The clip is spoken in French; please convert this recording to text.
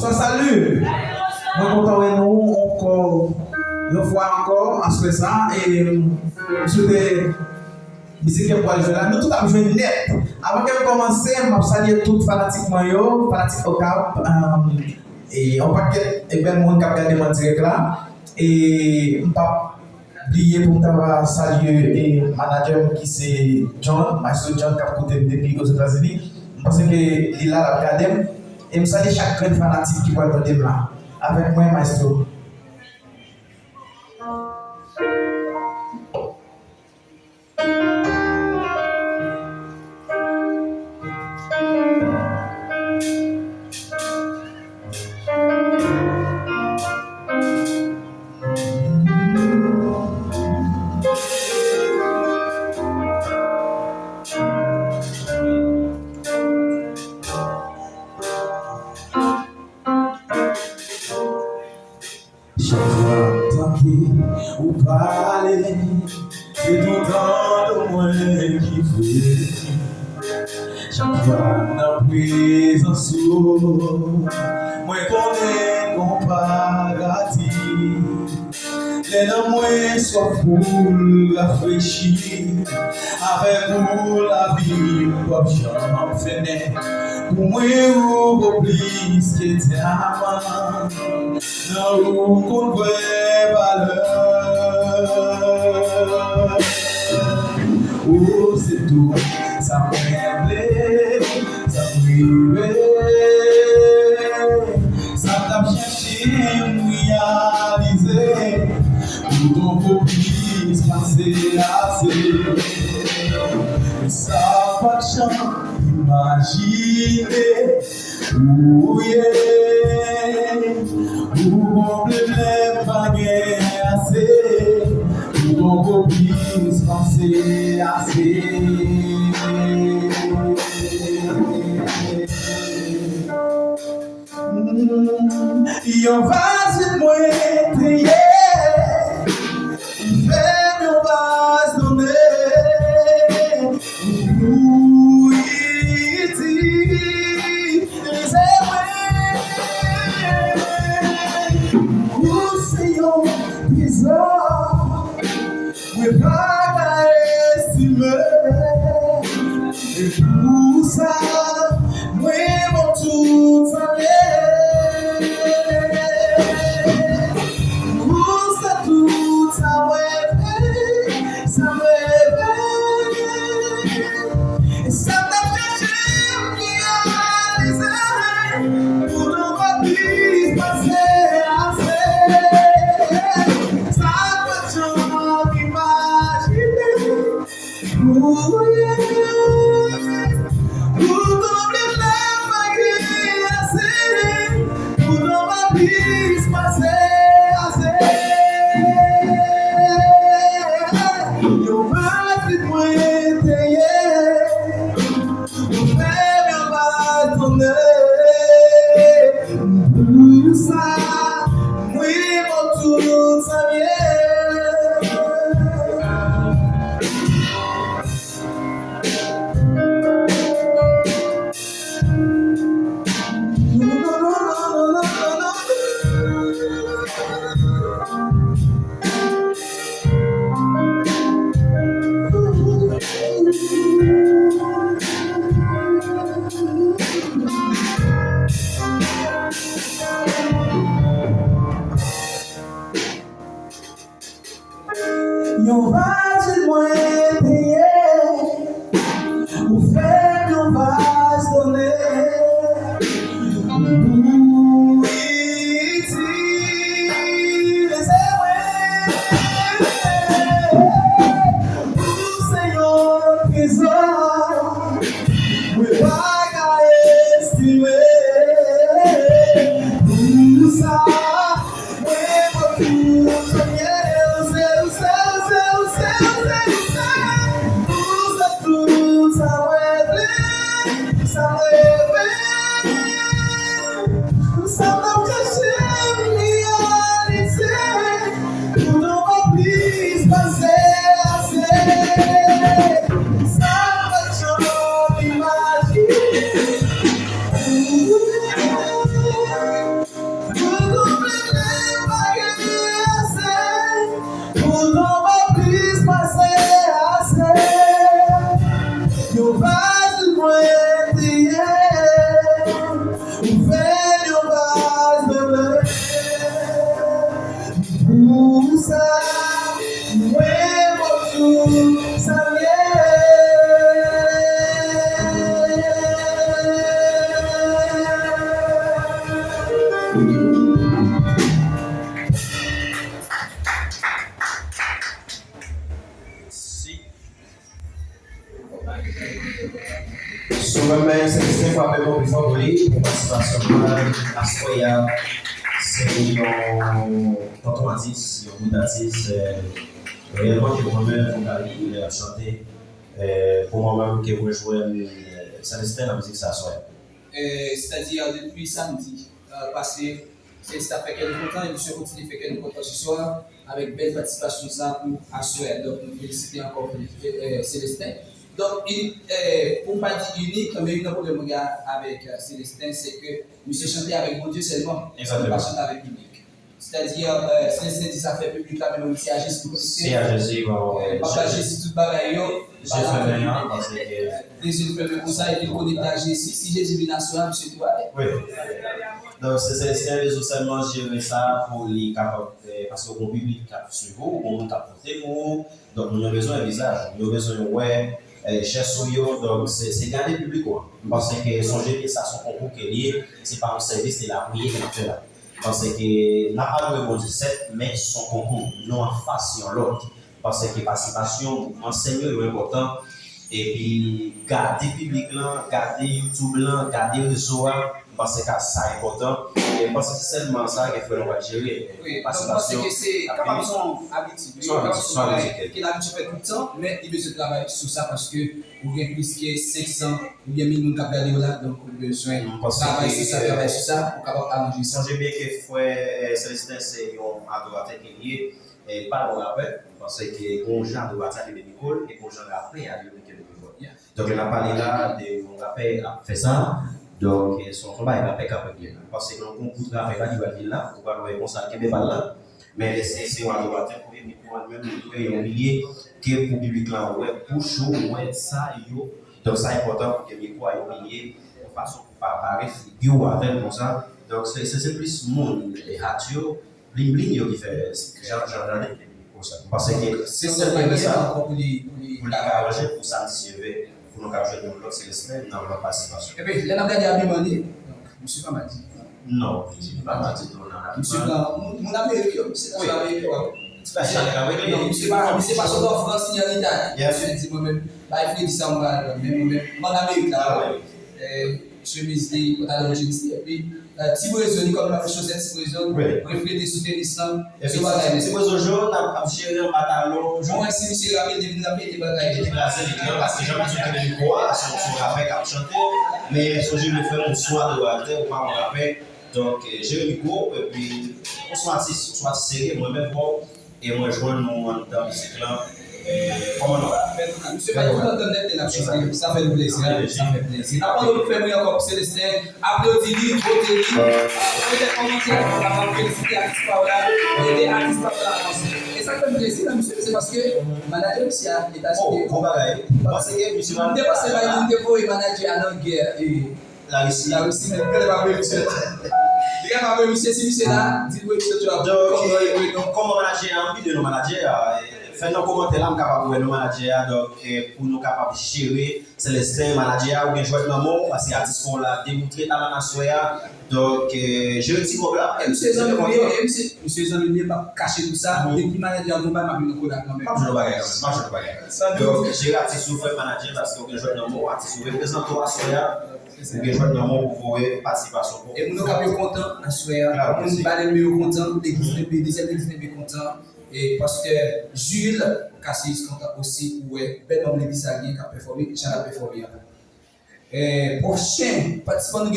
Bonsoir, salut. Moi, content de nous encore, une fois encore, à ce ça. Et je souhaite musique pour aller jouer là. Nous, tout à joué net. Avant qu'elle commence, je vais saluer tout fanatique Mayo, fanatique au Cap. Et on paquet, et bien, mon cap gardé mon direct là. Et je ne pas oublier pour me saluer et manager qui c'est John, Maestro John, qui a côté depuis aux États-Unis. Parce que il a la gardé. Et je salue chaque grand fanatique qui va être là. Avec moi, Maestro. Ou parler, c'est tout temps de moi qui fait. Chaque fois dans présence, moi connais qu'on paradis. Les noms moi soient full rafraîchis. Avec vous la vie, comme j'en fais. Pour moi, vous plus que diamant. Non, qu'on voit valeur. Oh, c'est tout, ça m'aime, ça m'aime, ça t'a cherché, réalisé, pour ton copie, passer assez. Ça pas de chance, imaginer, où est, où mon blé pas assez, pour ton copie, passer assez. Yon vas moi prier, fais yon vas donner, oui dit, c'est vrai, c'est yon trésor, oui pas estimer, et pour ça, moi mon tout ça. Yon vas moi payer, ou faire yon vas donner. Oui, c'est vrai. C'est yon trésor, oui pas estimer. Tout ça, oui pour tout soigner. Souvent, c'est pas vraiment plus favori pour participation à Soya. C'est quand on a dit, si on vous a dit, réellement que moi-même, vous allez chanter pour moi-même que vous jouez Celestin la musique, ça soit. C'est-à-dire depuis samedi passé, ça fait quelques temps et monsieur continue de faire quelques temps ce soir avec belle participation ça pour assurer. Donc nous félicitons encore Célestin. Donc pour pas dire unique, mais une problème avec Célestin, c'est que monsieur chantait avec mon Dieu seulement, il ne pas chanter avec public. C'est-à-dire, Célestin dit ça fait public là, mais aussi à Jésus pour si à Jésus, partager si tout bagaille. Jésus fait comme ça, il est connecté à Jésus. Si Jésus vient à soi, monsieur doit aller. Oui. Donc, c'est Célestin, les autres seulement gérer ça pour les capables, parce que mon public qui a suivi, mon monde a porté, donc nous avons besoin d'un visage, nous avons besoin de ouais, cher souillot, donc c'est garder le public. Parce que son génie, ça, son concours qui est lié, c'est pas un service, c'est la prière qui fait là. Parce que n'a pas de bon 17, mais son concours, non en face sur l'autre. Parce que participation, enseigner est important. Et puis, garder le public là, garder YouTube là, garder le réseau là, parce que ça est important. Et parce que c'est seulement ça qu'il faut gérer. Oui, parce que c'est capable son habitude. Qu'il a l'habitude fait tout le temps, mais il besoin de travailler sur ça parce que vous avez plus que 500 ou bien 1000 personnes qui regardent là, donc vous avez besoin de travailler sur ça, pour capable arranger ça. Songez bien que frère Celestin, c'est un adorateur qui est lié, et pas de rappel, parce que les gens adorateurs de l'école et les gens après à l'école. Donc, on a parlé là de mon rappel à faire ça. Donc, son travail est impeccable. Parce que le concours de travail là, il va dire là, on va le réponse qui est là. Mais c'est un adorateur pour même un millier qui est pour le public là, pour chaud, ça, yo. Donc, c'est important pour que les micros aient millier de façon pour apparaître figure avec comme ça. Donc, c'est plus monde et radio, bling bling qui fait. J'en ai parce que c'est seulement ça pour la arranger pour satisfaire pour nous capturer l'autre Célestin dans leur participation. Et puis, il y a un gars qui a demandé, monsieur pas m'a dit. Non, je ne pas m'a dit. Monsieur, mon américain, c'est dans l'Amérique. C'est pas sur en France ni en Italie. Monsieur dit moi-même, il faut dire ça, mon Amérique là. Chemise, pantalon chemise, et puis, petit brésil, comme la chaussette, petit brésil, refléter sous l'islam. Petit brésil jaune, a géré un pantalon. Moi, si monsieur Raphaël devine la paix, il va gagner. Parce que j'aime bien le micro, son rappel qui a chanté, mais ce jeu me fait un soir de rappel, ou pas mon rappel. Donc, j'ai le micro, et puis, on soit serré, moi-même, et moi, je vois mon dans le cycle là. Comment non? Monsieur, pas tout le temps ça fait plaisir. Ça fait plaisir. Avant de faire encore pour Célestin, applaudissez-lui, votez-lui. Peut-être commentaire, on va féliciter l'artiste par là, aider l'artiste par là. Et ça fait plaisir, monsieur, c'est parce que le manager aussi a été acheté. Parce que monsieur va dépasser la ligne de voix et manager à notre guerre. La Russie, mais elle va faire monsieur. Les gars, va faire monsieur, si monsieur là, dites-moi que tu vas. Donc, comme manager, envie de nos managers, faites nos commentaires là, capable de nos managers, donc pour nous capables de gérer Celestin, manager ou bien jouer de maman, parce que l'artiste qu'on l'a démontré dans la nation. Donc, j'ai un petit problème. Monsieur Jean-Louis, pas cacher tout ça, depuis manager, nous pas m'appeler le Kodak quand même. Je ne vais pas. Donc, j'ai l'artiste ou fait manager parce qu'on joue de maman, artiste ou représentant à Soya. Ou bien jouer de maman pour voir participation. Et nous sommes contents à Soya, nous sommes mieux contents, l'église n'est pas content. Et parce que Jules Cassis compte aussi pour bel homme l'église qui a performé, j'en ai performé. Prochain participant nous